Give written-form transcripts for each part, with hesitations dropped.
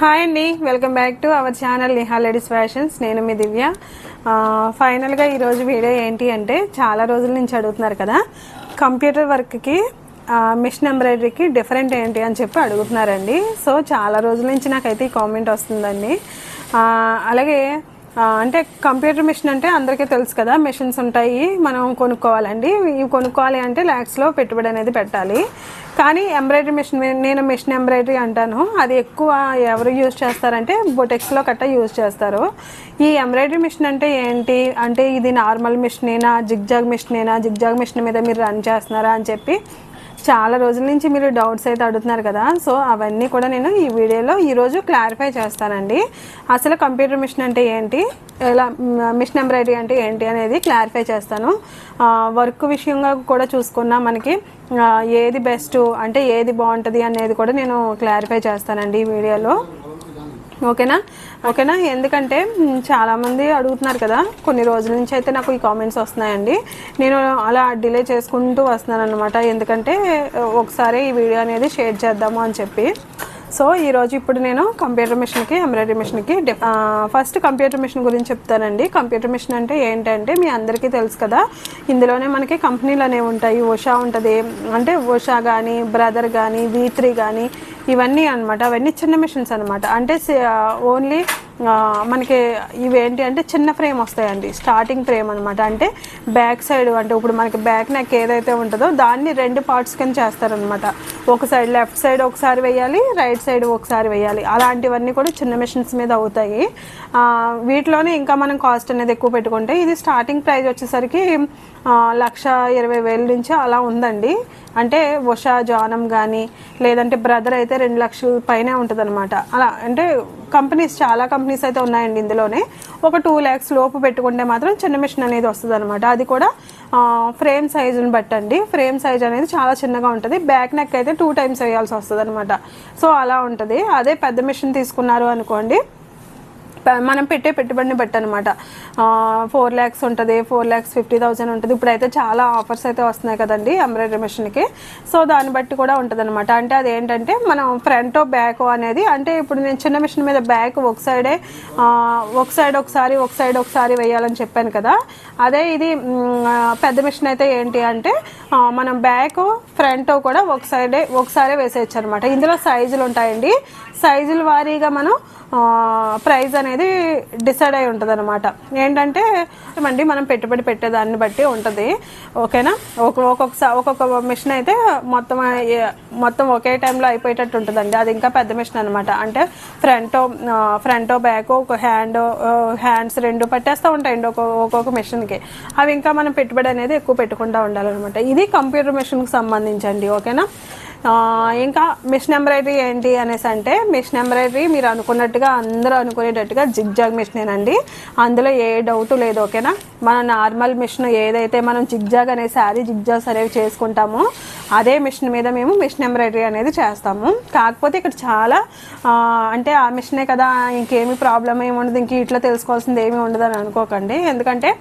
Hi అండి, welcome back to our channel Niha ladies fashions. నేను మీ దివ్య. ఫైనల్గా ఈరోజు వీడియో ఏంటి అంటే, చాలా రోజుల నుంచి అడుగుతున్నారు కదా, కంప్యూటర్ వర్క్కి మిషన్ ఎంబ్రాయిడరీకి డిఫరెంట్ ఏంటి అని చెప్పి అడుగుతున్నారండి. సో చాలా రోజుల నుంచి నాకైతే ఈ కామెంట్ వస్తుందండి. అలాగే అంటే కంప్యూటర్ మిషన్ అంటే అందరికీ తెలుసు కదా, మిషన్స్ ఉంటాయి, మనం కొనుక్కోవాలండి. ఇవి కొనుక్కోవాలి అంటే ల్యాక్స్లో పెట్టుబడి అనేది పెట్టాలి. కానీ ఎంబ్రాయిడరీ మిషన్, నేను మిషన్ ఎంబ్రాయిడరీ అంటాను, అది ఎక్కువ ఎవరు యూజ్ చేస్తారంటే బొటెక్స్లో కట్ట యూజ్ చేస్తారు. ఈ ఎంబ్రాయిడరీ మిషన్ అంటే ఏంటి అంటే, ఇది నార్మల్ మిషనేనా, జిగ్జాగ్ మిషనేనా, జిగ్జాగ్ మిషన్ మీద మీరు రన్ చేస్తున్నారా అని చెప్పి చాలా రోజుల నుంచి మీరు డౌట్స్ అయితే అడుగుతున్నారు కదా. సో అవన్నీ కూడా నేను ఈ వీడియోలో ఈరోజు క్లారిఫై చేస్తానండి. అసలు కంప్యూటర్ మిషన్ అంటే ఏంటి, ఎలా మిషన్ ఎంబ్రాయిడరీ అంటే ఏంటి అనేది క్లారిఫై చేస్తాను. వర్క్ విషయంగా కూడా చూసుకున్నా మనకి ఏది బెస్ట్ అంటే ఏది బాగుంటుంది అనేది కూడా నేను క్లారిఫై చేస్తానండి ఈ వీడియోలో. ఓకేనా ఎందుకంటే చాలామంది అడుగుతున్నారు కదా, కొన్ని రోజుల నుంచి అయితే నాకు ఈ కామెంట్స్ వస్తున్నాయండి. నేను అలా డిలే చేసుకుంటూ వస్తున్నాను అనమాట, ఎందుకంటే ఒకసారి ఈ వీడియో అనేది షేర్ చేద్దాము అని చెప్పి. సో ఈరోజు ఇప్పుడు నేను కంప్యూటర్ మిషన్కి ఎంబ్రాయిడరీ మిషన్కి ఫస్ట్ కంప్యూటర్ మిషన్ గురించి చెప్తానండి. కంప్యూటర్ మిషన్ అంటే ఏంటంటే మీ అందరికీ తెలుసు కదా, ఇందులోనే మనకి కంపెనీలు అనేవి ఉంటాయి. ఉషా ఉంటుంది, అంటే ఉషా కానీ, బ్రదర్ కానీ, V3 కానీ, ఇవన్నీ అనమాట. అవన్నీ చిన్న మిషన్స్ అనమాట. అంటే ఓన్లీ మనకి ఇవేంటి అంటే చిన్న ఫ్రేమ్ వస్తాయండి, స్టార్టింగ్ ఫ్రేమ్ అనమాట. అంటే బ్యాక్ సైడ్, అంటే ఇప్పుడు మనకి బ్యాక్ నెక్ ఏదైతే ఉంటుందో దాన్ని 2 పార్ట్స్ కింద చేస్తారనమాట. ఒక సైడ్ లెఫ్ట్ సైడ్ ఒకసారి వేయాలి, రైట్ సైడ్ ఒకసారి వేయాలి. అలాంటివన్నీ కూడా చిన్న మిషన్స్ మీద అవుతాయి. వీటిలోనే ఇంకా మనం కాస్ట్ అనేది ఎక్కువ పెట్టుకుంటే, ఇది స్టార్టింగ్ ప్రైస్ వచ్చేసరికి 1,20,000 నుంచి అలా ఉందండి. అంటే ఉషా, జానం కానీ, లేదంటే బ్రదర్ అయితే 2 లక్షల పైనే ఉంటుంది అనమాట. అలా అంటే కంపెనీస్, చాలా కంపెనీస్ అయితే ఉన్నాయండి. ఇందులోనే ఒక 2 lakhs లోపు పెట్టుకుంటే మాత్రం చిన్న మిషన్ అనేది వస్తుంది అనమాట. అది కూడా ఫ్రేమ్ సైజుని బట్టండి. ఫ్రేమ్ సైజ్ అనేది చాలా చిన్నగా ఉంటుంది. బ్యాక్ నెక్ అయితే 2 times వేయాల్సి వస్తుంది అనమాట. సో అలా ఉంటుంది. అదే పెద్ద మిషన్ తీసుకున్నారు అనుకోండి, మనం పెట్టే పెట్టుబడిని బట్టి అనమాట. 4 lakhs ఉంటుంది, 4,50,000 ఉంటుంది. ఇప్పుడైతే చాలా ఆఫర్స్ అయితే వస్తున్నాయి కదండి ఎంబ్రాయిడరీ మిషన్కి. సో దాన్ని బట్టి కూడా ఉంటుంది అనమాట. అంటే అదేంటంటే మనం ఫ్రంట్ బ్యాక్ అనేది, అంటే ఇప్పుడు నేను చిన్న మిషన్ మీద బ్యాక్ ఒక సైడ్ ఒకసారి వేయాలని చెప్పాను కదా. అదే ఇది పెద్ద మిషన్ అయితే ఏంటి అంటే, మనం బ్యాక్ ఫ్రంట్ కూడా ఒకసారి వేసేయచ్చు అనమాట. ఇందులో సైజులు ఉంటాయండి. సైజుల వారీగా మనం ప్రైస్ అనేది డిసైడ్ అయి ఉంటుంది అనమాట. ఏంటంటే మనం పెట్టుబడి పెట్టేదాన్ని బట్టి ఉంటుంది. ఓకేనా, ఒక్కొక్క మిషన్ అయితే మొత్తం ఒకే టైంలో అయిపోయేటట్టు ఉంటుందండి. అది ఇంకా పెద్ద మిషన్ అనమాట. అంటే ఫ్రంట్ బ్యాక్ ఒక హ్యాండ్స్ 2 పట్టేస్తూ ఉంటాయండి ఒక్కొక్క మిషన్కి. అవి ఇంకా మనం పెట్టుబడి అనేది ఎక్కువ పెట్టుకుంటూ ఉండాలన్నమాట. ఇది కంప్యూటర్ మిషన్కి సంబంధించండి. ఓకేనా, ఇంకా మిషన్ ఎంబ్రాయిడరీ ఏంటి అనేసి అంటే, మిషన్ ఎంబ్రాయిడరీ మీరు అనుకున్నట్టుగా, అందరూ అనుకునేటట్టుగా జిగ్జాగ్ మిషనేనండి. అందులో ఏ డౌట్ లేదు. ఓకేనా, మన నార్మల్ మిషన్ ఏదైతే మనం జిగ్జాగ్ అనే శారీ జిగ్జాగ్స్ అనేవి చేసుకుంటామో అదే మిషన్ మీద మేము మిషన్ ఎంబ్రాయిడరీ అనేది చేస్తాము. కాకపోతే ఇక్కడ చాలా అంటే ఆ మిషనే కదా, ఇంకేమీ ప్రాబ్లం ఏమి ఉండదు, ఇంక ఇట్లా తెలుసుకోవాల్సింది ఏమీ ఉండదు అని అనుకోకండి. ఎందుకంటే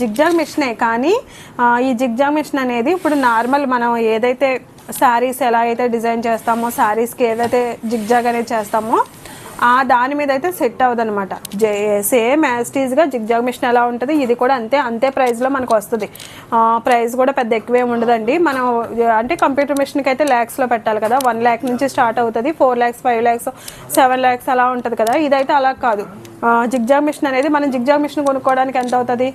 జిగ్జాగ్ మిషనే, కానీ ఈ జిగ్జాగ్ మిషన్ అనేది ఇప్పుడు నార్మల్ మనం ఏదైతే శారీస్ ఎలా అయితే డిజైన్ చేస్తామో, శారీస్కి ఏదైతే జిగ్జాగ్ అనేది చేస్తామో దాని మీద అయితే సెట్ అవ్వదు అనమాట. సేమ్ యాస్టీజ్గా జిగ్జాగ్ మిషన్ ఎలా ఉంటుంది, ఇది కూడా అంతే ప్రైస్లో మనకు వస్తుంది. ప్రైస్ కూడా పెద్ద ఎక్కువేమి ఉండదండి. మనం అంటే కంప్యూటర్ మిషన్కి అయితే ల్యాక్స్లో పెట్టాలి కదా. 1 lakh నుంచి స్టార్ట్ అవుతుంది. 4 lakhs, 5 lakhs, 7 lakhs అలా ఉంటుంది కదా. ఇదైతే అలా కాదు. జిగ్జాగ్ మిషన్ అనేది, మనం జిగ్జాగ్ మిషన్ కొనుక్కోవడానికి ఎంత అవుతుంది,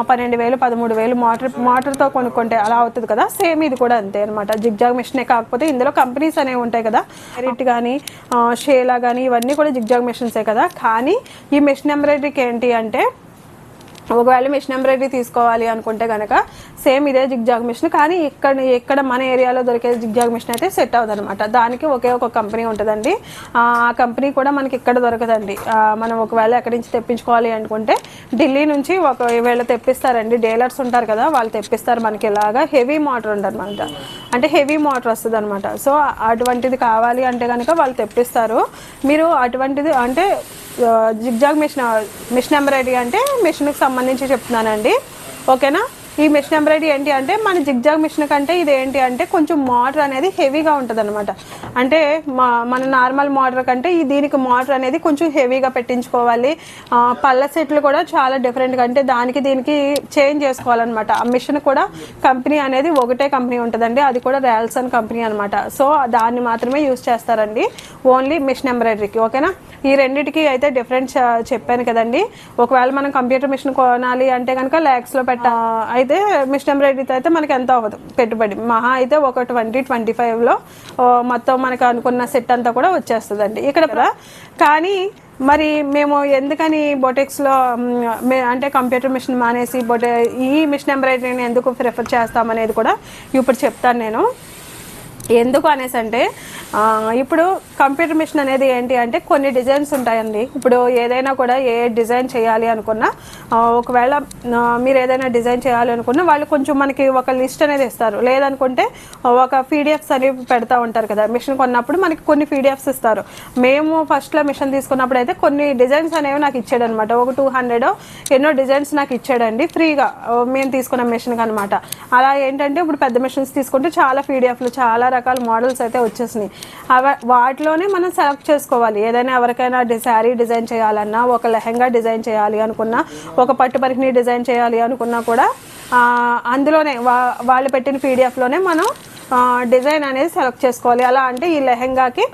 12,000, 13,000 మోటార్తో కొనుక్కుంటే అలా అవుతుంది కదా. సేమ్ ఇది కూడా అంతే అనమాట. జిగ్జాగ్ మిషనే, కాకపోతే ఇందులో కంపెనీస్ అనేవి ఉంటాయి కదా, మెరిట్ కానీ, షేలా కానీ, ఇవన్నీ కూడా జిగ్జాగ్ మిషన్సే కదా. కానీ ఈ మిషన్ ఎంబ్రాయిడరీకి ఏంటి అంటే, ఒకవేళ మిషన్ ఎంబ్రాయిడరీ తీసుకోవాలి అనుకుంటే కనుక సేమ్ ఇదే జిగ్జాగ్ మిషన్, కానీ ఇక్కడ మన ఏరియాలో దొరికే జిగ్జాగ్ మిషన్ అయితే సెట్ అవ్వదు అనమాట. దానికి ఒక కంపెనీ ఉంటుందండి. ఆ కంపెనీ కూడా మనకి ఇక్కడ దొరకదండి. మనం ఒకవేళ ఎక్కడి నుంచి తెప్పించుకోవాలి అనుకుంటే ఢిల్లీ నుంచి ఒకవేళ తెప్పిస్తారండి. డీలర్స్ ఉంటారు కదా, వాళ్ళు తెప్పిస్తారు మనకి. ఇలాగా హెవీ మోటార్ ఉంటుంది అనమాట, అంటే హెవీ మోటార్ వస్తుంది అనమాట. సో అటువంటిది కావాలి అంటే కనుక వాళ్ళు తెప్పిస్తారు. మీరు అటువంటిది అంటే జిగ్జాగ్ మిషన్ ఎంబ్రాయిడరీ అంటే మిషన్కి సంబంధించి చెప్తున్నానండి. ఓకేనా, ఈ మిషన్ ఎంబ్రాయిడరీ ఏంటి అంటే మన జిగ్జాగ్ మిషన్ కంటే ఇది ఏంటి అంటే కొంచెం మోటర్ అనేది హెవీగా ఉంటుంది అనమాట. అంటే మన నార్మల్ మోటర్ కంటే దీనికి మోటర్ అనేది కొంచెం హెవీగా పెట్టించుకోవాలి. పళ్ళ సెట్లు కూడా చాలా డిఫరెంట్గా, అంటే దానికి దీనికి చేంజ్ చేసుకోవాలన్నమాట. ఆ మిషన్ కూడా కంపెనీ అనేది ఒకటే కంపెనీ ఉంటుందండి, అది కూడా ర్యాల్సన్ కంపెనీ అనమాట. సో దాన్ని మాత్రమే యూజ్ చేస్తారండి ఓన్లీ మిషన్ ఎంబ్రాయిడరీకి. ఓకేనా, ఈ రెండింటికి అయితే డిఫరెన్స్ చెప్పాను కదండి. ఒకవేళ మనం కంప్యూటర్ మిషన్ కొనాలి అంటే కనుక ల్యాక్స్లో అయితే మిషన్ ఎంబ్రాయిడరీతో అయితే మనకి ఎంత అవ్వదు పెట్టుబడి, మహా అయితే ఒక 20-25లో మొత్తం మనకు అనుకున్న సెట్ అంతా కూడా వచ్చేస్తుందండి ఇక్కడ. కానీ మరి మేము ఎందుకని బొటిక్స్లో అంటే కంప్యూటర్ మిషన్ మానేసి ఈ మిషన్ ఎంబ్రాయిడరీని ఎందుకు ప్రిఫర్ చేస్తామనేది కూడా ఇప్పుడు చెప్తాను నేను. ఎందుకు అనేసి అంటే ఇప్పుడు కంప్యూటర్ మిషన్ అనేది ఏంటి అంటే కొన్ని డిజైన్స్ ఉంటాయండి. ఇప్పుడు ఏదైనా కూడా ఏ డిజైన్ చేయాలి అనుకున్నా, ఒకవేళ మీరు ఏదైనా డిజైన్ చేయాలి అనుకున్నా వాళ్ళు కొంచెం మనకి ఒక లిస్ట్ అనేది ఇస్తారు. లేదనుకుంటే ఒక పీడిఎఫ్స్ అనేవి పెడతా ఉంటారు కదా, మిషన్ కొన్నప్పుడు మనకి కొన్ని పీడిఎఫ్స్ ఇస్తారు. మేము ఫస్ట్లో మిషన్ తీసుకున్నప్పుడు అయితే కొన్ని డిజైన్స్ అనేవి నాకు ఇచ్చాడు అనమాట. ఒక 200 ఎన్నో డిజైన్స్ నాకు ఇచ్చాడండి ఫ్రీగా మేము తీసుకున్న మిషన్కి అనమాట. అలా ఏంటంటే ఇప్పుడు పెద్ద మిషన్స్ తీసుకుంటే చాలా పీడిఎఫ్లు, చాలా రకాల మోడల్స్ అయితే వచ్చేసినాయి. వాటిలోనే మనం సెలెక్ట్ చేసుకోవాలి. ఏదైనా ఎవరికైనా శారీ డిజైన్ చేయాలన్నా, ఒక లెహెంగా డిజైన్ చేయాలి అనుకున్నా, ఒక పట్టు పరికిణి డిజైన్ చేయాలి అనుకున్నా కూడా అందులోనే వాళ్ళు పెట్టిన పీడిఎఫ్లోనే మనం డిజైన్ అనేది సెలెక్ట్ చేసుకోవాలి. అలా అంటే ఈ లెహెంగాకి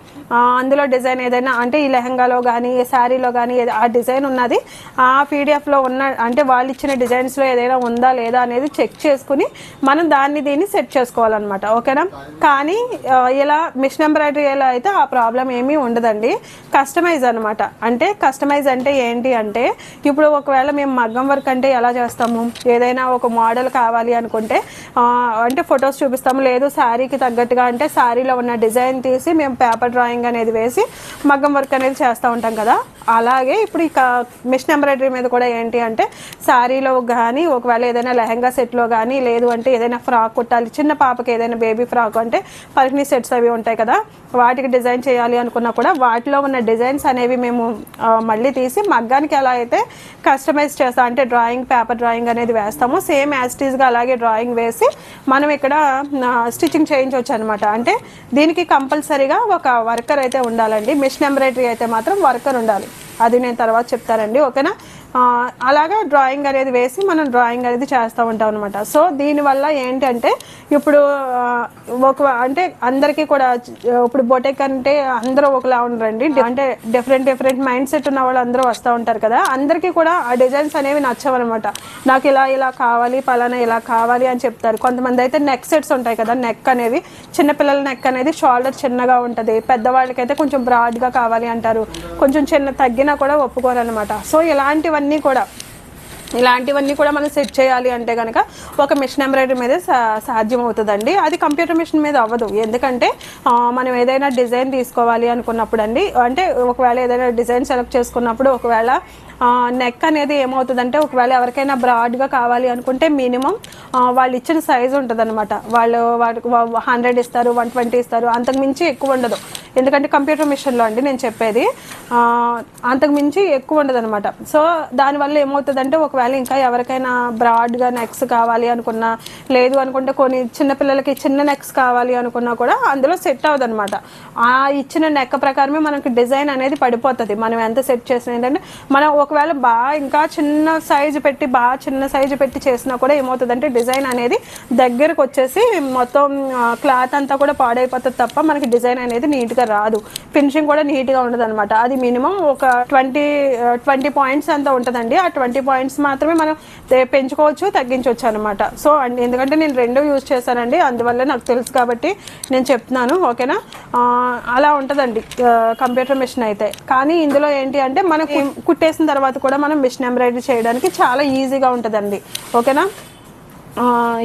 అందులో డిజైన్ ఏదైనా అంటే ఈ లెహెంగాలో కానీ ఈ శారీలో కానీ ఆ డిజైన్ ఉన్నది ఆ పీడిఎఫ్లో ఉన్న అంటే వాళ్ళు ఇచ్చిన డిజైన్స్లో ఏదైనా ఉందా లేదా అనేది చెక్ చేసుకుని మనం దీన్ని సెట్ చేసుకోవాలన్నమాట. ఓకేనా, కానీ ఇలా మిషన్ ఎంబ్రాయిడరీ ఎలా అయితే ఆ ప్రాబ్లం ఏమీ ఉండదండి. కస్టమైజ్ అనమాట. అంటే కస్టమైజ్ అంటే ఏంటి అంటే ఇప్పుడు ఒకవేళ మేము మగ్గం వర్క్ అంటే ఎలా చేస్తాము, ఏదైనా ఒక మోడల్ కావాలి అనుకుంటే అంటే ఫొటోస్ చూపిస్తాము, లేదు శారీకి తగ్గట్టుగా అంటే శారీలో ఉన్న డిజైన్ తీసి మేము పేపర్ డ్రాయింగ్ అనేది వేసి మగ్గం వర్క్ అనేది చేస్తూ ఉంటాం కదా. అలాగే ఇప్పుడు ఇక మిషన్ ఎంబ్రాయిడరీ మీద కూడా ఏంటి అంటే శారీలో కానీ ఒకవేళ ఏదైనా లెహెంగా సెట్లో కానీ లేదు అంటే ఏదైనా ఫ్రాక్ కుట్టాలి, చిన్న పాపకి ఏదైనా బేబీ ఫ్రాక్ అంటే పరికిణి సెట్స్ అవి ఉంటాయి కదా, వాటికి డిజైన్ చేయాలి అనుకున్నా కూడా వాటిలో ఉన్న డిజైన్స్ అనేవి మేము మళ్ళీ తీసి మగ్గానికి ఎలా అయితే కస్టమైజ్ చేస్తాం అంటే డ్రాయింగ్ పేపర్ డ్రాయింగ్ అనేది వేస్తాము, సేమ్ యాజ్ ఇట్ ఈస్గా అలాగే డ్రాయింగ్ వేసి మనం ఇక్కడ స్టిచ్చింగ్ చేయించవచ్చు అనమాట. అంటే దీనికి కంపల్సరీగా ఒక వర్కర్ అయితే ఉండాలండి. మిషన్ ఎంబ్రాయిడరీ అయితే మాత్రం వర్కర్ ఉండాలి, అది నేను తర్వాత చెప్తానండి. ఓకేనా, అలాగా డ్రాయింగ్ అనేది వేసి మనం డ్రాయింగ్ అనేది చేస్తూ ఉంటాం అనమాట. సో దీనివల్ల ఏంటంటే ఇప్పుడు అంటే అందరికీ కూడా ఇప్పుడు బొటెక్ అంటే అందరూ ఒకలా ఉండరండి. అంటే డిఫరెంట్ మైండ్ సెట్ ఉన్న వాళ్ళు అందరూ వస్తూ ఉంటారు కదా, అందరికీ కూడా ఆ డిజైన్స్ అనేవి నచ్చవన్నమాట. నాకు ఇలా కావాలి, పలానా ఇలా కావాలి అని చెప్తారు. కొంతమంది అయితే నెక్ సెట్స్ ఉంటాయి కదా, నెక్ అనేవి చిన్నపిల్లల నెక్ అనేది షోల్డర్ చిన్నగా ఉంటుంది, పెద్దవాళ్ళకైతే కొంచెం బ్రాడ్గా కావాలి అంటారు, కొంచెం చిన్న తగ్గినా కూడా ఒప్పుకోరు అనమాట. సో ఇలాంటివన్నీ కూడా మనం సెట్ చేయాలి అంటే కనుక ఒక మిషన్ ఎంబ్రాయిడరీ మీద సాధ్యం అవుతుందండి. అది కంప్యూటర్ మిషన్ మీద అవ్వదు. ఎందుకంటే మనం ఏదైనా డిజైన్ తీసుకోవాలి అనుకున్నప్పుడు అండి, అంటే ఒకవేళ ఏదైనా డిజైన్ సెలెక్ట్ చేసుకున్నప్పుడు ఒకవేళ నెక్ అనేది ఏమవుతుందంటే ఒకవేళ ఎవరికైనా బ్రాడ్గా కావాలి అనుకుంటే మినిమం వాళ్ళు ఇచ్చిన సైజు ఉంటుంది అనమాట. వాటికి 100 ఇస్తారు, 120 ఇస్తారు, అంతకు మించి ఎక్కువ ఉండదు. ఎందుకంటే కంప్యూటర్ మిషన్లో అండి నేను చెప్పేది, అంతకు మించి ఎక్కువ ఉండదు అనమాట. సో దానివల్ల ఏమవుతుందంటే ఒకవేళ ఇంకా ఎవరికైనా బ్రాడ్గా నెక్స్ కావాలి అనుకున్నా, లేదు అనుకుంటే కొన్ని చిన్నపిల్లలకి చిన్న నెక్స్ కావాలి అనుకున్నా కూడా అందులో సెట్ అవ్వదు అనమాట. ఆ ఇచ్చిన నెక్ ప్రకారమే మనకి డిజైన్ అనేది పడిపోతుంది. మనం ఎంత సెట్ చేసిన ఏంటంటే మనం ఒకవేళ ఇంకా చిన్న సైజు పెట్టి చేసినా కూడా ఏమవుతుందంటే డిజైన్ అనేది దగ్గరకు వచ్చేసి మొత్తం క్లాత్ అంతా కూడా పాడైపోతుంది తప్ప మనకి డిజైన్ అనేది నీట్గా రాదు, ఫినిషింగ్ కూడా నీట్గా ఉండదు అనమాట. అది మినిమం ఒక 20 పాయింట్స్ అంతా ఉంటుందండి. ఆ 20 పాయింట్స్ మాత్రమే మనం పెంచుకోవచ్చు, తగ్గించవచ్చు అనమాట. సో ఎందుకంటే నేను రెండు యూజ్ చేశానండి, అందువల్ల నాకు తెలుసు కాబట్టి నేను చెప్తున్నాను. ఓకేనా, అలా ఉంటుందండి కంప్యూటర్ మిషన్ అయితే. కానీ ఇందులో ఏంటి అంటే మనకు కుట్టేసిన తర్వాత కూడా మనం మిషన్ ఎంబ్రాయిడరీ చేయడానికి చాలా ఈజీగా ఉంటుందండి. ఓకేనా,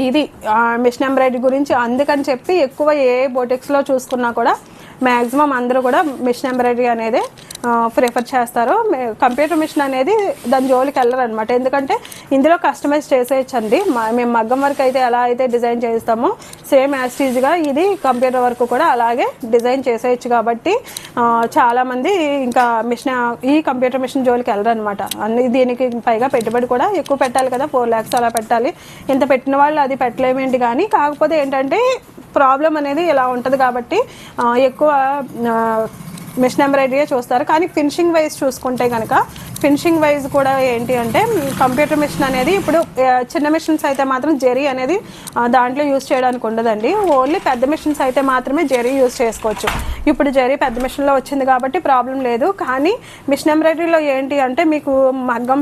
ఇది మిషన్ ఎంబ్రాయిడరీ గురించి. అందుకని చెప్పి ఎక్కువ ఏ బొటిక్స్లో చూసుకున్నా కూడా మ్యాక్సిమం అందరూ కూడా మిషన్ ఎంబ్రాయిడరీ అనేది ప్రిఫర్ చేస్తారో కంప్యూటర్ మిషన్ అనేది దాని జోలికి వెళ్ళరు అనమాట. ఎందుకంటే ఇందులో కస్టమైజ్ చేసేయచ్చండి. మేము మగ్గం వర్క్ అయితే ఎలా అయితే డిజైన్ చేస్తామో సేమ్ యాస్టీజ్గా ఇది కంప్యూటర్ వర్క్ కూడా అలాగే డిజైన్ చేసేయచ్చు. కాబట్టి చాలామంది ఇంకా ఈ కంప్యూటర్ మిషన్ జోలికి వెళ్ళరు అనమాట. అన్ని దీనికి పైగా పెట్టుబడి కూడా ఎక్కువ పెట్టాలి కదా, 4 lakhs అలా పెట్టాలి. ఇంత పెట్టిన వాళ్ళు అది పెట్టలేమేంటి. కానీ కాకపోతే ఏంటంటే ప్రాబ్లం అనేది ఇలా ఉంటుంది కాబట్టి ఎక్కువ మిషన్ ఎంబ్రాయిడరీయే చూస్తారు. కానీ ఫినిషింగ్ వైజ్ చూసుకుంటే కనుక ఫినిషింగ్ వైజ్ కూడా ఏంటి అంటే కంప్యూటర్ మిషన్ అనేది ఇప్పుడు చిన్న మిషన్స్ అయితే మాత్రం జెరీ అనేది దాంట్లో యూజ్ చేయడానికి ఉండదండి. ఓన్లీ పెద్ద మిషన్స్ అయితే మాత్రమే జెరీ యూజ్ చేసుకోవచ్చు. ఇప్పుడు జెరీ పెద్ద మిషన్లో వచ్చింది కాబట్టి ప్రాబ్లం లేదు. కానీ మిషన్ ఎంబ్రాయిడరీలో ఏంటి అంటే మీకు మగ్గం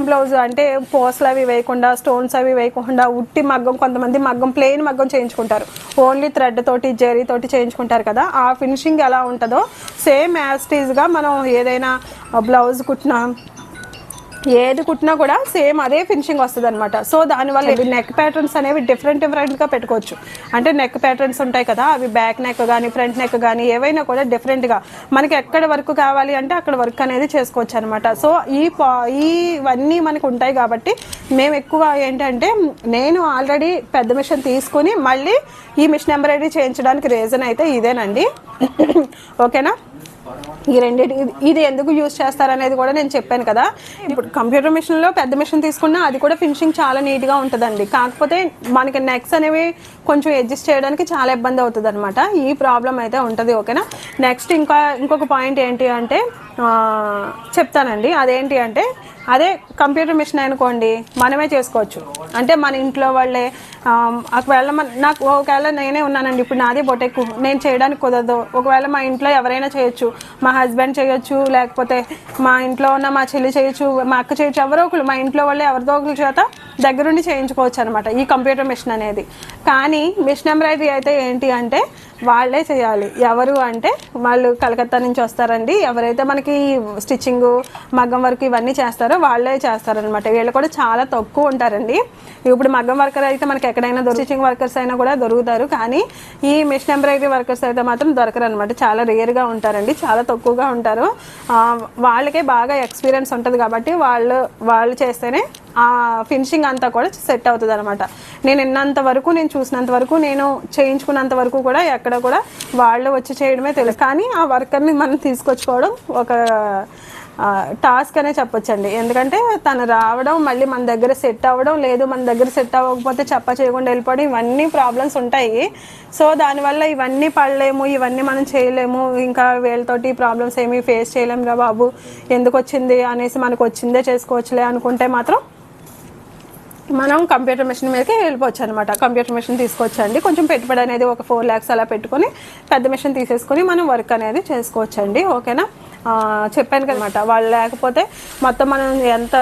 బ్లౌజ్ అంటే పోస్లు అవి వేయకుండా, స్టోన్స్ అవి వేయకుండా ఉట్టి మగ్గం, కొంతమంది మగ్గం ప్లెయిన్ మగ్గం చేయించుకుంటారు, ఓన్లీ థ్రెడ్ తోటి జెరీ తోటి చేయించుకుంటారు కదా. ఆ ఫినిషింగ్ ఎలా ఉంటుందో సేమ్ యాస్టీజ్గా మనం ఏదైనా బ్లౌజ్ కుట్టినా ఏది కుట్టినా కూడా సేమ్ అదే ఫినిషింగ్ వస్తుంది అనమాట. సో దానివల్ల నెక్ ప్యాటర్న్స్ అనేవి డిఫరెంట్గా పెట్టుకోవచ్చు. అంటే నెక్ ప్యాటర్న్స్ ఉంటాయి కదా, అవి బ్యాక్ నెక్ కానీ ఫ్రంట్ నెక్ కానీ ఏవైనా కూడా డిఫరెంట్గా మనకి ఎక్కడ వర్క్ కావాలి అంటే అక్కడ వర్క్ అనేది చేసుకోవచ్చు అనమాట. సో ఇవన్నీ మనకు ఉంటాయి కాబట్టి మేము ఎక్కువ ఏంటంటే నేను ఆల్రెడీ పెద్ద మిషన్ తీసుకుని మళ్ళీ ఈ మిషన్ ఎంబ్రాయిడరీ చేయించడానికి రీజన్ అయితే ఇదేనండి. ఓకేనా. ఈ రెండింటి ఇది ఎందుకు యూజ్ చేస్తారనేది కూడా నేను చెప్పాను కదా. ఇప్పుడు కంప్యూటర్ మిషన్లో పెద్ద మిషన్ తీసుకున్నా అది కూడా ఫినిషింగ్ చాలా నీట్గా ఉంటుందండి. కాకపోతే మనకి నెక్స్ అనేవి కొంచెం అడ్జస్ట్ చేయడానికి చాలా ఇబ్బంది అవుతుంది అనమాట. ఈ ప్రాబ్లం అయితే ఉంటుంది. ఓకేనా. నెక్స్ట్ ఇంకొక పాయింట్ ఏంటి అంటే చెప్తానండి. అదేంటి అంటే అదే కంప్యూటర్ మిషన్ అనుకోండి మనమే చేసుకోవచ్చు. అంటే మన ఇంట్లో వాళ్ళే ఒకవేళ నేనే ఉన్నానండి, ఇప్పుడు నాది బొటెక్, నేను చేయడానికి కుదరదు. ఒకవేళ మా ఇంట్లో ఎవరైనా చేయొచ్చు, మా హస్బెండ్ చేయొచ్చు, లేకపోతే మా ఇంట్లో ఉన్న మా చెల్లి చేయొచ్చు, మా అక్క చేయొచ్చు, ఎవరో ఒకరు మా ఇంట్లో వాళ్ళే ఎవరిదో ఒకరి చేత దగ్గరుండి చేయించుకోవచ్చు అనమాట ఈ కంప్యూటర్ మిషన్ అనేది. కానీ మిషన్ ఎంబ్రాయిడరీ అయితే ఏంటి అంటే వాళ్ళే చేయాలి. ఎవరు అంటే వాళ్ళు కలకత్తా నుంచి వస్తారండి. ఎవరైతే మనకి స్టిచ్చింగ్ మగ్గం వర్క్ ఇవన్నీ చేస్తారో వాళ్ళే చేస్తారనమాట. వీళ్ళు కూడా చాలా తక్కువ ఉంటారండి. ఇప్పుడు మగ్గం వర్కర్ అయితే మనకి ఎక్కడైనా స్టిచ్చింగ్ వర్కర్స్ అయినా కూడా దొరుకుతారు. కానీ ఈ మిషన్ ఎంబ్రాయిడరీ వర్కర్స్ అయితే మాత్రం దొరకరు అనమాట. చాలా రేర్గా ఉంటారండి, చాలా తక్కువగా ఉంటారు. వాళ్ళకే బాగా ఎక్స్పీరియన్స్ ఉంటుంది కాబట్టి వాళ్ళు చేస్తేనే ఆ ఫినిషింగ్ అంతా కూడా సెట్ అవుతుంది అనమాట. నేను చూసినంత వరకు నేను చేయించుకున్నంత వరకు కూడా ఎక్కడ కూడా వాళ్ళు వచ్చి చేయడమే తెలుసు. కానీ ఆ వర్కర్ని మనం తీసుకొచ్చుకోవడం ఒక టాస్క్ అనే చెప్పొచ్చండి. ఎందుకంటే తను రావడం, మళ్ళీ మన దగ్గర సెట్ అవ్వడం, లేదు మన దగ్గర సెట్ అవ్వకపోతే చేయకుండా వెళ్ళిపోవడం, ఇవన్నీ ప్రాబ్లమ్స్ ఉంటాయి. సో దానివల్ల ఇవన్నీ పడలేము, ఇవన్నీ మనం చేయలేము, ఇంకా వీళ్ళతోటి ప్రాబ్లమ్స్ ఏమీ ఫేస్ చేయలేము రా బాబు, ఎందుకు వచ్చింది అనేసి మనకు వచ్చిందే చేసుకోవచ్చులే అనుకుంటే మాత్రం మనం కంప్యూటర్ మిషన్ మీదకి వెళ్ళిపోవచ్చు అనమాట. కంప్యూటర్ మిషన్ తీసుకొచ్చండి, కొంచెం పెట్టుబడి అనేది ఒక 4 lakhs అలా పెట్టుకొని పెద్ద మిషన్ తీసేసుకొని మనం వర్క్ అనేది చేసుకోవచ్చండి. ఓకేనా. చెప్పాను కదనమాట, వాళ్ళు లేకపోతే మొత్తం మనం ఎంత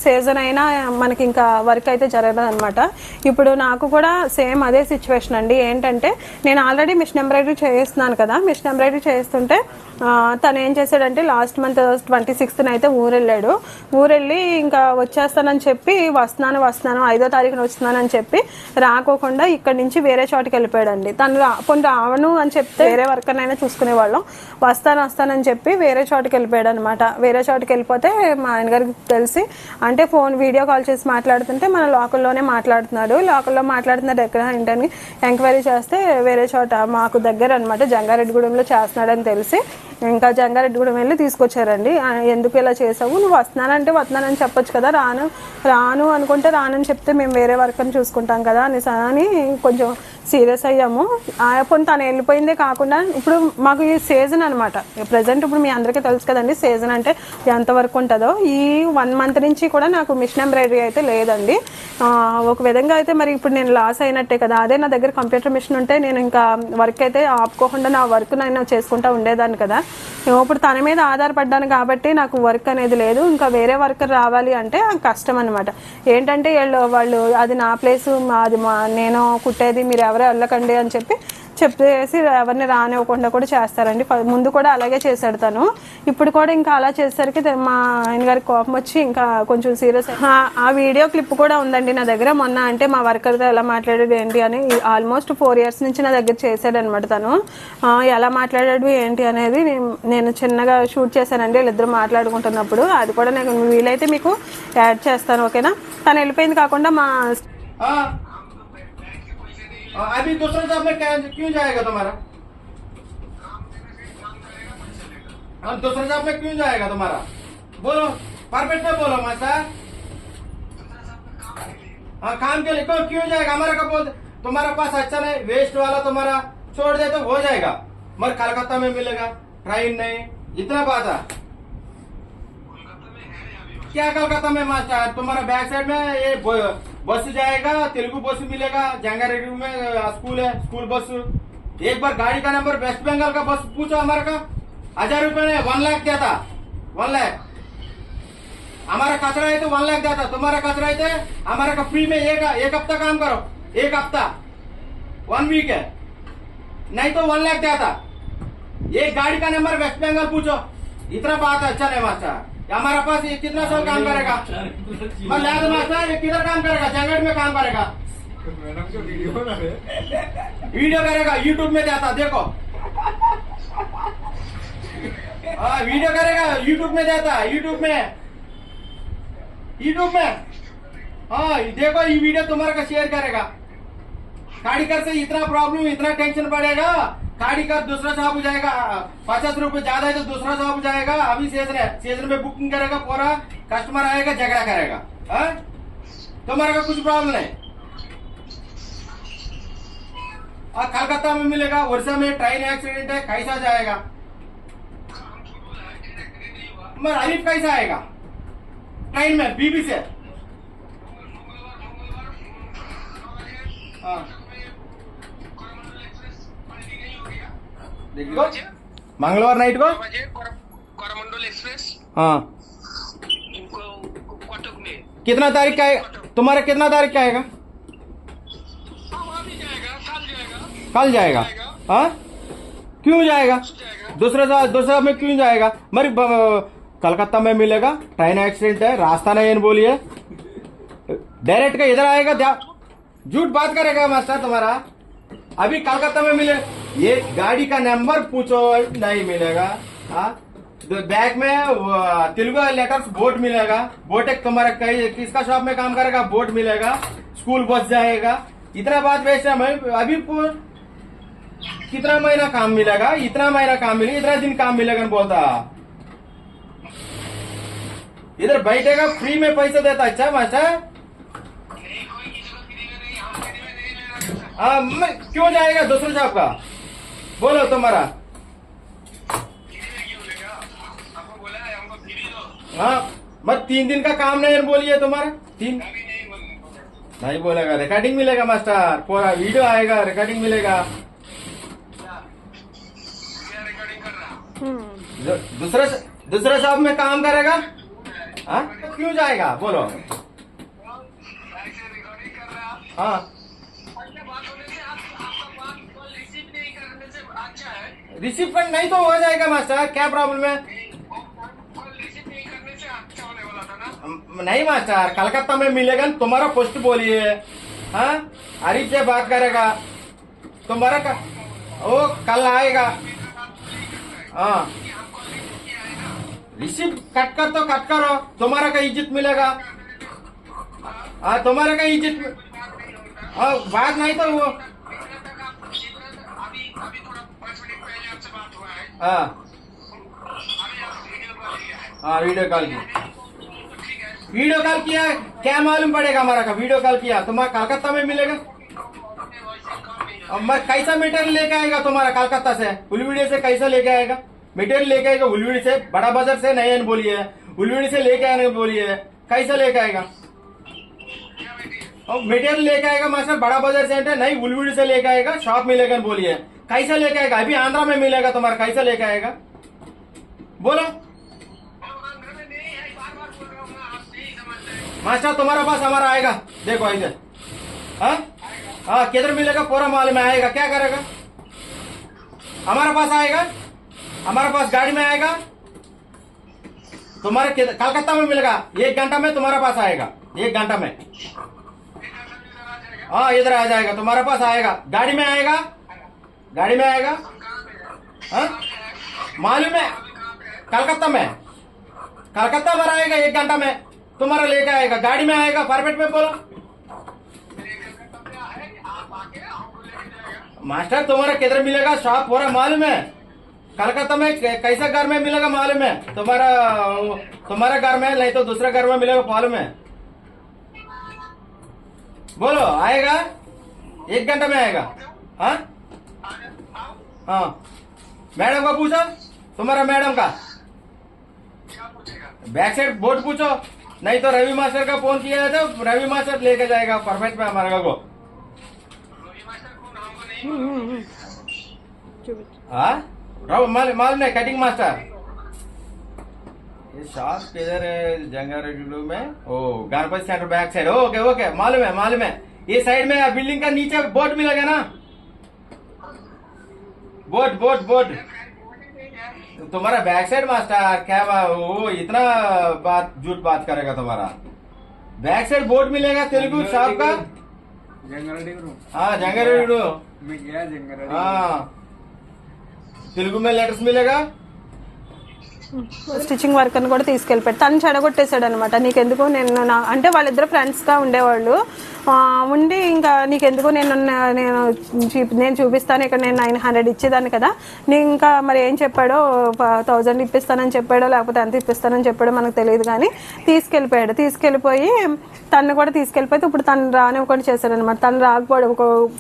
సీజన్ అయినా మనకి ఇంకా వర్క్ అయితే జరగదు అనమాట. ఇప్పుడు నాకు కూడా సేమ్ అదే సిచ్యువేషన్ అండి. ఏంటంటే నేను ఆల్రెడీ మిషన్ ఎంబ్రాయిడరీ చేస్తున్నాను కదా. మిషన్ ఎంబ్రాయిడరీ చేస్తుంటే తను ఏం చేశాడంటే లాస్ట్ మంత్ 26th అయితే ఊరెళ్ళి ఇంకా వచ్చేస్తానని చెప్పి వస్తున్నాను 5వ తారీఖున వస్తున్నానని చెప్పి రాకోకుండా ఇక్కడి నుంచి వేరే చోటుకి వెళ్ళిపోయాడండి. తను కొన్ని రావను అని చెప్తే వేరే వర్కర్నైనా చూసుకునేవాళ్ళం. వస్తానని చెప్పి వేరే చోటుకి వెళ్ళిపోయాడు అనమాట. వేరే చోటుకి వెళ్ళిపోతే మా ఆయన గారికి తెలిసి, అంటే వీడియో కాల్ చేసి మాట్లాడుతుంటే మన లోకల్లోనే మాట్లాడుతున్నాడు ఎక్కడ ఏంటని ఎంక్వైరీ చేస్తే వేరే చోట మాకు దగ్గర అనమాట జంగారెడ్డిగూడెంలో చేస్తున్నాడని తెలిసి ఇంకా జంగారెడ్డిగూడెం వెళ్ళి తీసుకొచ్చారండి. ఎందుకు ఇలా చేసావు, నువ్వు వస్తున్నానని చెప్పొచ్చు కదా, రాను అనుకుంటే రానని చెప్తే మేము వేరే వర్క్ని చూసుకుంటాం కదా అని కొంచెం సీరియస్ అయ్యాము. తను వెళ్ళిపోయిందే కాకుండా ఇప్పుడు మాకు ఈ సీజన్ అనమాట. ప్రజెంట్ ఇప్పుడు మీ అందరికీ తెలుసు కదండి సీజన్ అంటే ఎంతవరకు ఉంటుందో. ఈ 1 month నుంచి కూడా నాకు మిషన్ ఎంబ్రాయిడరీ అయితే లేదండి. ఒక విధంగా అయితే మరి ఇప్పుడు నేను లాస్ అయినట్టే కదా. అదే నా దగ్గర కంప్యూటర్ మిషన్ ఉంటే నేను ఇంకా వర్క్ అయితే ఆపుకోకుండా నా వర్క్ నేను చేసుకుంటూ ఉండేదాన్ని కదా. ఇప్పుడు తన మీద ఆధారపడ్డాను కాబట్టి నాకు వర్క్ అనేది లేదు. ఇంకా వేరే వర్కర్ రావాలి అంటే కష్టం అనమాట. ఏంటంటే వాళ్ళు అది నా ప్లేసు, అది నేను కుట్టేది, మీరు ఎవరో వెళ్ళకండి అని చెప్పి చెప్పేసి ఎవరిని రానివ్వకుండా కూడా చేస్తారండి. ముందు కూడా అలాగే చేశాడు తను. ఇప్పుడు కూడా ఇంకా అలా చేసేసరికి మా ఆయన గారికి కోపం వచ్చి ఇంకా కొంచెం సీరియస్. ఆ వీడియో క్లిప్ కూడా ఉందండి నా దగ్గర. మొన్న అంటే మా వర్కర్తో ఎలా మాట్లాడాడు ఏంటి అని ఆల్మోస్ట్ 4 years నుంచి నా దగ్గర చేశాడు అనమాట తను. ఎలా మాట్లాడాడు ఏంటి అనేది నేను చిన్నగా షూట్ చేశానండి వీళ్ళిద్దరు మాట్లాడుకుంటున్నప్పుడు. అది కూడా నేను వీలైతే మీకు యాడ్ చేస్తాను, ఓకేనా? తను వెళ్ళిపోయింది కాకుండా మా अभी दूसरा जॉब में क्यों जाएगा तुम्हारा? दूसरा जॉब में क्यों जाएगा तुम्हारा? बोलो, परफेक्ट में बोलो मास्टर। हाँ, काम के लिए क्यों जाएगा? हमारा का बोल, तुम्हारा पास अच्छा नहीं, वेस्ट वाला तुम्हारा छोड़ दे तो हो जाएगा, मगर कलकत्ता में मिलेगा, ट्रेन नहीं, इतना बात है। क्या कलकत्ता में मास्टर? तुम्हारा बैक साइड में ये बस जाएगा, तेलुगु बस मिलेगा, जंगारेड्डी में स्कूल है, स्कूल बस। एक बार गाड़ी का नंबर वेस्ट बंगाल का बस पूछो हमारा का, 1000 रुपए ने 1 लाख दिया था, 1 लाख। हमारा कचरा है तो 1 लाख दिया था, तुम्हारा कचरा है तो हमारा का फ्री में एक हफ्ता काम करो, 1 हफ्ता 1 वीक है, नहीं तो 1 लाख दिया था। एक गाड़ी का नंबर वेस्ट बंगाल पूछो, इतना बात अच्छा नहीं मास्टर। हमारा पास ये कितना साल काम करेगा? मास्टर ये किधर काम करेगा? जंगल में काम करेगा, वीडियो करेगा, यूट्यूब में जाता देखो। वीडियो करेगा, यूट्यूब में जाता, यूट्यूब में हाँ देखो ये वीडियो तुम्हारा का शेयर करेगा। कारीगर से इतना प्रॉब्लम, इतना टेंशन पड़ेगा, कारीगर दूसरा शॉप जाएगा, 50 रुपए ज्यादा है तो दूसरा शॉप जाएगा। अभी सीजन में बुकिंग करेगा, पूरा कस्टमर आएगा, झगड़ा करेगा। तुम्हारा का कुछ प्रॉब्लम नहीं। कलकत्ता में मिलेगा, उड़ीसा में ट्रेन एक्सीडेंट है, कैसा जाएगा? मगर अलीफ कैसा आएगा ट्रेन में बीबी से? मंगलवार नाइट को कोरमंडल एक्सप्रेस। हाँ, इनको कटक में कितना तारीख का आएगा तुम्हारा? कितना तारीख का आएगा? अभी जाएगा, कल जाएगा। हाँ, क्यों जाएगा? दूसरा में क्यों जाएगा? मरी कलकत्ता में मिलेगा, ट्रेन एक्सीडेंट है, रास्ता नहीं है बोलिए, डायरेक्ट का इधर आएगा। झूठ बात करेगा मास्टर तुम्हारा। अभी कलकत्ता में मिले, ये गाड़ी का नंबर पूछो, नहीं मिलेगा। हाँ, बैग में तेलुगु लेटर्स बोर्ड मिलेगा, बोट एक तुम्हारा किसका शॉप में काम करेगा, बोर्ड मिलेगा, स्कूल बस जाएगा। इतना बात वैसे अभी कितना महीना काम मिलेगा? इतना महीना काम मिलेगा, इतना दिन काम मिलेगा बोलता। इधर बैठेगा, फ्री में पैसा देता। अच्छा मास्टर, क्यों जाएगा दूसरे शॉप का? बोलो तुम्हारा। हाँ, मत 3 दिन का काम नहीं बोलिए तुम्हारा। 3 नहीं बोलेगा, रिकॉर्डिंग मिलेगा मास्टर, पूरा वीडियो आएगा, रिकॉर्डिंग मिलेगा। दूसरा शॉप में काम करेगा। हाँ, क्यों जाएगा बोलो? हाँ, रिसीव कर नहीं तो हो जाएगा मास्टर, क्या प्रॉब्लम है? नहीं मास्टर, कलकत्ता में मिलेगा, तुम्हारा पोस्ट बोलिए। हाँ, आरिफ से बात करेगा तुम्हारा का, वो कल आएगा। हाँ, रिसीव कट कर तो कट करो, तुम्हारा का इज्जत मिलेगा। हाँ, तुम्हारा का इज्जत। हाँ, बात नहीं तो वो हाँ हाँ, वीडियो कॉल किया, क्या मालूम पड़ेगा हमारा का? वीडियो कॉल किया, तुम्हारा कलकत्ता में मिलेगा। मैं कैसा मटेरियल लेके आएगा तुम्हारा कलकत्ता से? उलवीडी से कैसा लेके आएगा? मटेरियल लेके आएगा उलवीडी से, बड़ा बाजार से नहीं बोलिए, उलवीडी से लेके आने बोलिए, कैसा लेके आएगा? मटेरियल लेके आएगा मास्टर, बड़ा बाजार से नहीं, उलवीडी से लेके आएगा, शॉप मिलेगा बोलिए, कैसा लेके आएगा? अभी आंध्रा में मिलेगा तुम्हारा, कैसा लेके आएगा बोलो मास्टर? तुम्हारा पास हमारा आएगा, देखो इधर। हाँ, किधर मिलेगा? पूरा माल में आएगा, क्या करेगा? हमारे पास आएगा, हमारे पास गाड़ी में आएगा, तुम्हारे कलकत्ता में मिलेगा, 1 घंटा में तुम्हारे पास आएगा, 1 घंटा में। हाँ इधर आ जाएगा, तुम्हारे पास आएगा, गाड़ी में आएगा, गाड़ी में आएगा। हाँ मालूम है, कलकत्ता में, कलकत्ता पर आएगा, 1 घंटा में तुम्हारा लेके आएगा, गाड़ी में आएगा, परमिट में बोलो। मास्टर तुम्हारा किधर मिलेगा शॉप पूरा मालूम है, कलकत्ता में कैसा घर में मिलेगा मालूम है, तुम्हारा घर में नहीं तो दूसरे घर में मिलेगा मालूम है। बोलो आएगा, 1 घंटा में आएगा। हाँ हाँ मैडम का पूछो, तुम्हारा मैडम का बैक साइड बोर्ड पूछो, नहीं तो रवि मास्टर का फोन किया है तो रवि मास्टर लेके जाएगा परफेक्ट में हमारे को। हाँ मालूम नहीं, कटिंग मास्टर। ये शॉप किधर है जंगारेड्डी में? ओ Ganapati centre back side, okay okay मालूम है मालूम है। ये साइड में बिल्डिंग का नीचे बोर्ड मिलेगा ना, बोर्ड बोर्ड बोर्ड। तुम्हारा बैक साइड मास्टर क्या वो इतना बात झूठ बात करेगा, तुम्हारा बैक साइड बोर्ड मिलेगा तेलुगु शॉप का। हाँ जंगारेड्डी, हाँ తెలుగు में लेटर्स मिलेगा। స్టిచ్చింగ్ వర్క్ అని కూడా తీసుకెళ్ళిపోయాడు, తను చెడగొట్టేశాడు అనమాట। నీకెందుకు, అంటే వాళ్ళిద్దరు ఫ్రెండ్స్గా ఉండేవాళ్ళు ఉండి, ఇంకా నీకెందుకు, నేను చూపిస్తాను ఇక్కడ, నేను 900 ఇచ్చేదాన్ని కదా, నేను ఇంకా మరి ఏం చెప్పాడో 1000 ఇప్పిస్తానని చెప్పాడో లేకపోతే ఎంత ఇప్పిస్తానని చెప్పాడో మనకు తెలియదు, కానీ తీసుకెళ్ళిపోయి తను కూడా తీసుకెళ్ళిపోతే ఇప్పుడు తను రానివ్వకుండా చేశాడనమాట। తను రాకపోవడం,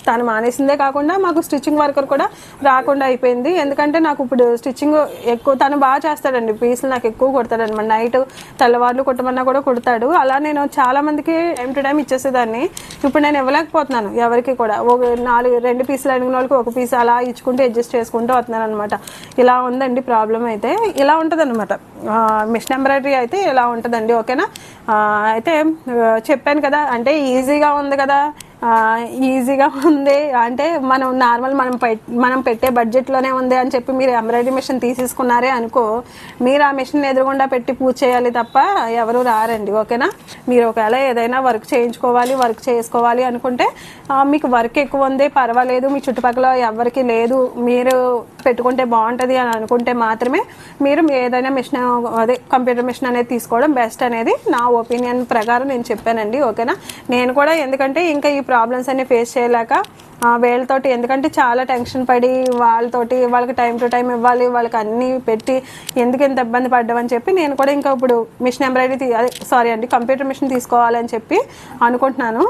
తను మానేసిందే కాకుండా మాకు స్టిచ్చింగ్ వర్కర్ కూడా రాకుండా అయిపోయింది। ఎందుకంటే నాకు ఇప్పుడు స్టిచ్చింగ్ ఎక్కువ, తను బాగా చేస్తాడండి, పీసులు నాకు ఎక్కువ కుడతాడు అనమాట, నైట్ తెల్లవార్లు కుట్టమన్నా కూడా కుడతాడు। అలా నేను చాలా మందికి టైం టు టైం ఇచ్చేసేదాన్ని, ఇప్పుడు నేను ఇవ్వలేకపోతున్నాను ఎవరికి కూడా। 2 పీసులు అడిగిన వాళ్ళకి 1 పీస్ అలా ఇచ్చుకుంటూ అడ్జస్ట్ చేసుకుంటూ వస్తున్నాను అనమాట। ఇలా ఉందండి ప్రాబ్లం అయితే, ఇలా ఉంటుంది అనమాట మిషన్ ఎంబ్రాయిడరీ అయితే ఇలా ఉంటుందండి, ఓకేనా? అయితే చెప్పాను కదా, అంటే ఈజీగా ఉంది కదా, ఈజీగా ఉంది అంటే మనం నార్మల్ మనం పెట్టే బడ్జెట్లోనే ఉంది అని చెప్పి మీరు ఎంబ్రాయిడరీ మిషన్ తీసేసుకున్నారే అనుకో, మీరు ఆ మిషన్ ఎదురుగుండా పెట్టి పూజ చేయాలి తప్ప ఎవరు రారండి, ఓకేనా? మీరు ఒకవేళ ఏదైనా వర్క్ చేసుకోవాలి అనుకుంటే, మీకు వర్క్ ఎక్కువ ఉంది పర్వాలేదు, మీ చుట్టుపక్కల ఎవరికి లేదు, మీరు పెట్టుకుంటే బాగుంటుంది అని అనుకుంటే మాత్రమే మీరు ఏదైనా మిషన్, అదే కంప్యూటర్ మిషన్ అనేది తీసుకోవడం బెస్ట్ అనేది నా ఒపీనియన్ ప్రకారం నేను చెప్పానండి, ఓకేనా? నేను కూడా ఎందుకంటే ఇంకా ఈ ప్రాబ్లమ్స్ అన్ని ఫేస్ చేయలేక వీళ్ళతోటి, ఎందుకంటే చాలా టెన్షన్ పడి వాళ్ళకి టైం టు టైం ఇవ్వాలి, వాళ్ళకి అన్నీ పెట్టి ఎందుకు ఇంత ఇబ్బంది పడ్డామని చెప్పి నేను కూడా ఇంకా ఇప్పుడు మిషన్ ఎంబ్రాయిడరీ కంప్యూటర్ మిషన్ తీసుకోవాలని చెప్పి అనుకుంటున్నాను।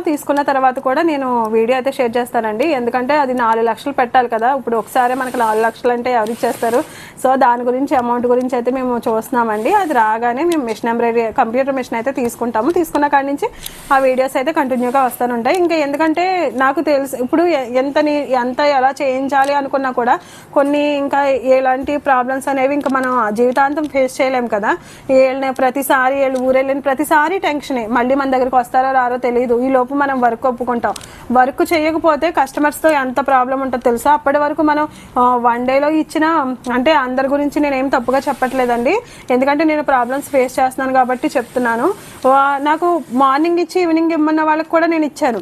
తీసుకున్న తర్వాత కూడా నేను వీడియో అయితే షేర్ చేస్తానండి, ఎందుకంటే అది 4 లక్షలు పెట్టాలి కదా, ఇప్పుడు ఒకసారి మనకి 4 లక్షలు అంటే ఎవరు ఇచ్చేస్తారు? సో దాని గురించి అమౌంట్ గురించి అయితే మేము చూస్తున్నామండి, అది రాగానే మేము మిషన్ ఎంబ్రాయిడరీ కంప్యూటర్ మిషన్ అయితే తీసుకున్న కాడి నుంచి ఆ వీడియోస్ అయితే కంటిన్యూగా వస్తూనే ఇంకా ఎందుకంటే నాకు తెలుసు ఇప్పుడు ఎంత ఎలా చేయించాలి అనుకున్నా కూడా కొన్ని ఇంకా ఎలాంటి ప్రాబ్లమ్స్ అనేవి ఇంకా మనం జీవితాంతం ఫేస్ చేయలేం కదా। ప్రతిసారి ఊరెళ్ళిన ప్రతిసారి టెన్షనే, మళ్ళీ మన దగ్గరికి వస్తారో రారో తెలియదు, ఈ లోపు మనం వర్క్ ఒప్పుకుంటాం, వర్క్ చేయకపోతే కస్టమర్స్తో ఎంత ప్రాబ్లం ఉంటుందో తెలుసా? అప్పటి వరకు మనం 1 డేలో ఇచ్చిన, అంటే అందరి గురించి నేనేం తప్పుగా చెప్పట్లేదండి, ఎందుకంటే నేను ప్రాబ్లమ్స్ ఫేస్ చేస్తున్నాను కాబట్టి చెప్తున్నాను। నాకు మార్నింగ్ ఇచ్చి ఈవినింగ్ ఇమ్మన్న వాళ్ళకి కూడా నేను ఇచ్చాను,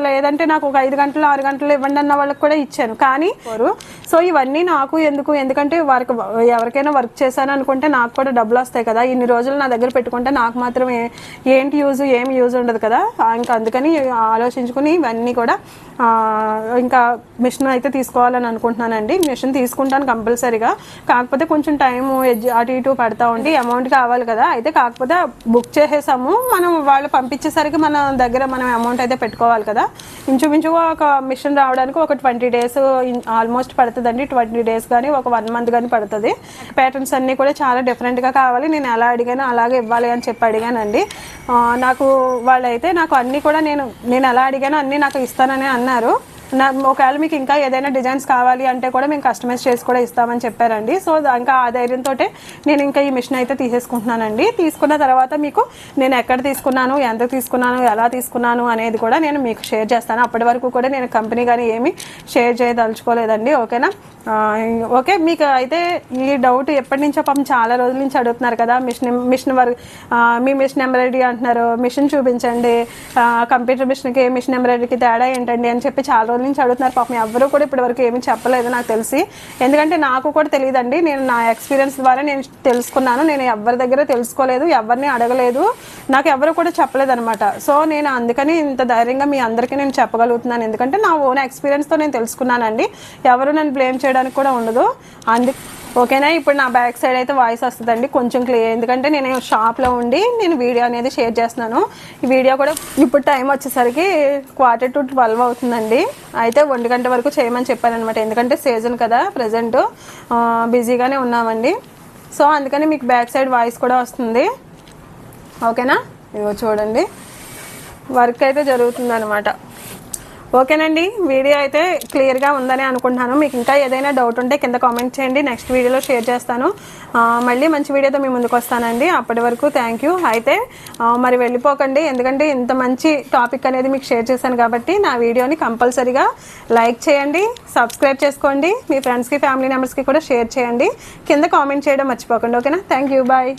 లేదంటే నాకు ఒక 5 గంటలు 6 గంటలు ఇవ్వండి అన్న వాళ్ళకి కూడా ఇచ్చాను, కానీ సో ఇవన్నీ నాకు ఎందుకంటే ఎవరికైనా వర్క్ చేశాను అనుకుంటే నాకు కూడా డబ్బులు వస్తాయి కదా, ఇన్ని రోజులు నా దగ్గర పెట్టుకుంటే నాకు మాత్రం ఏమి యూజ్ ఉండదు కదా, ఇంకా అందుకని ఆలోచించుకుని ఇవన్నీ కూడా ఇంకా మిషన్ అయితే తీసుకోవాలని అనుకుంటున్నానండి। మిషన్ తీసుకుంటాను కంపల్సరీగా, కాకపోతే కొంచెం టైం అటు ఇటు పడతా ఉండి అమౌంట్ కావాలి కదా, అయితే కాకపోతే బుక్ చేసేసాము, మనం వాళ్ళు పంపించేసరికి మన దగ్గర మనం అమౌంట్ అయితే పెట్టుకోవాలి కదా। ఇంచుమించుగా ఒక మిషన్ రావడానికి ఒక 20 డేస్ ఆల్మోస్ట్ పడుతుందండి, 20 డేస్ కానీ ఒక 1 మంత్ కానీ పడుతుంది। ప్యాటర్న్స్ అన్నీ కూడా చాలా డిఫరెంట్గా కావాలి, నేను ఎలా అడిగానో అలాగే ఇవ్వాలి అని చెప్పి అడిగానండి। నాకు వాళ్ళైతే నాకు అన్నీ కూడా నేను ఎలా అడిగానో అన్నీ నాకు ఇస్తానని అన్నారు, ఒకవేళ మీకు ఇంకా ఏదైనా డిజైన్స్ కావాలి అంటే కూడా మేము కస్టమైజ్ చేసి కూడా ఇస్తామని చెప్పారండి. సో ఇంకా ఆ ధైర్యంతో నేను ఇంకా ఈ మిషన్ అయితే తీసేసుకుంటున్నానండి. తీసుకున్న తర్వాత మీకు నేను ఎక్కడ తీసుకున్నాను, ఎంత తీసుకున్నాను, ఎలా తీసుకున్నాను అనేది కూడా నేను మీకు షేర్ చేస్తాను. అప్పటి వరకు కూడా నేను కంపెనీ కానీ ఏమీ షేర్ చేయదలుచుకోలేదండి. ఓకేనా? ఓకే, మీకు అయితే ఈ డౌట్ ఎప్పటి నుంచో పాపం చాలా రోజుల నుంచి అడుగుతున్నారు కదా, మిషన్ వర్క్, మీ మిషన్ ఎంబ్రాయిడరీ అంటున్నారు, మిషన్ చూపించండి, కంప్యూటర్ మిషన్కి మిషన్ ఎంబ్రాయిడరీకి తేడా ఏంటండి అని చెప్పి చాలా రోజుల నుంచి అడుగుతున్నారు. పాపం ఎవరు కూడా ఇప్పటివరకు ఏమీ చెప్పలేదు నాకు తెలిసి. ఎందుకంటే నాకు కూడా తెలియదండి. నేను నా ఎక్స్పీరియన్స్ ద్వారా నేను తెలుసుకున్నాను. నేను ఎవరి దగ్గర తెలుసుకోలేదు, ఎవరిని అడగలేదు, నాకు ఎవరు కూడా చెప్పలేదు అనమాట. సో నేను అందుకని ఇంత ధైర్యంగా మీ అందరికీ నేను చెప్పగలుగుతున్నాను. ఎందుకంటే నా ఓన్ ఎక్స్పీరియన్స్తో నేను తెలుసుకున్నానండి. ఎవరు నన్ను బ్లేమ్ చేయడానికి కూడా ఉండదు. ఓకేనా? ఇప్పుడు నా బ్యాక్ సైడ్ అయితే వాయిస్ వస్తుందండి కొంచెం క్లియర్, ఎందుకంటే నేను షాప్లో ఉండి నేను వీడియో అనేది షేర్ చేస్తున్నాను. ఈ వీడియో కూడా ఇప్పుడు టైం వచ్చేసరికి 11:45 అవుతుందండి. అయితే 1 గంట వరకు చేయమని చెప్పానమాట. ఎందుకంటే సీజన్ కదా, ప్రజెంట్ బిజీగానే ఉన్నామండి. సో అందుకని మీకు బ్యాక్ సైడ్ వాయిస్ కూడా వస్తుంది. ఓకేనా? ఇదిగో చూడండి, వర్క్ అయితే జరుగుతుంది అనమాట. ఓకేనండి, వీడియో అయితే క్లియర్గా ఉందని అనుకుంటున్నాను. మీకు ఇంకా ఏదైనా డౌట్ ఉంటే కింద కామెంట్ చేయండి, నెక్స్ట్ వీడియోలో షేర్ చేస్తాను. మళ్ళీ మంచి వీడియోతో మీ ముందుకు వస్తానండి. అప్పటి వరకు థ్యాంక్ యూ. అయితే మరి వెళ్ళిపోకండి, ఎందుకంటే ఇంత మంచి టాపిక్ అనేది మీకు షేర్ చేశాను కాబట్టి నా వీడియోని కంపల్సరీగా లైక్ చేయండి, సబ్స్క్రైబ్ చేసుకోండి, మీ ఫ్రెండ్స్కి ఫ్యామిలీ మెంబర్స్కి కూడా షేర్ చేయండి, కింద కామెంట్ చేయడం మర్చిపోకండి. ఓకేనా? Thank you, bye.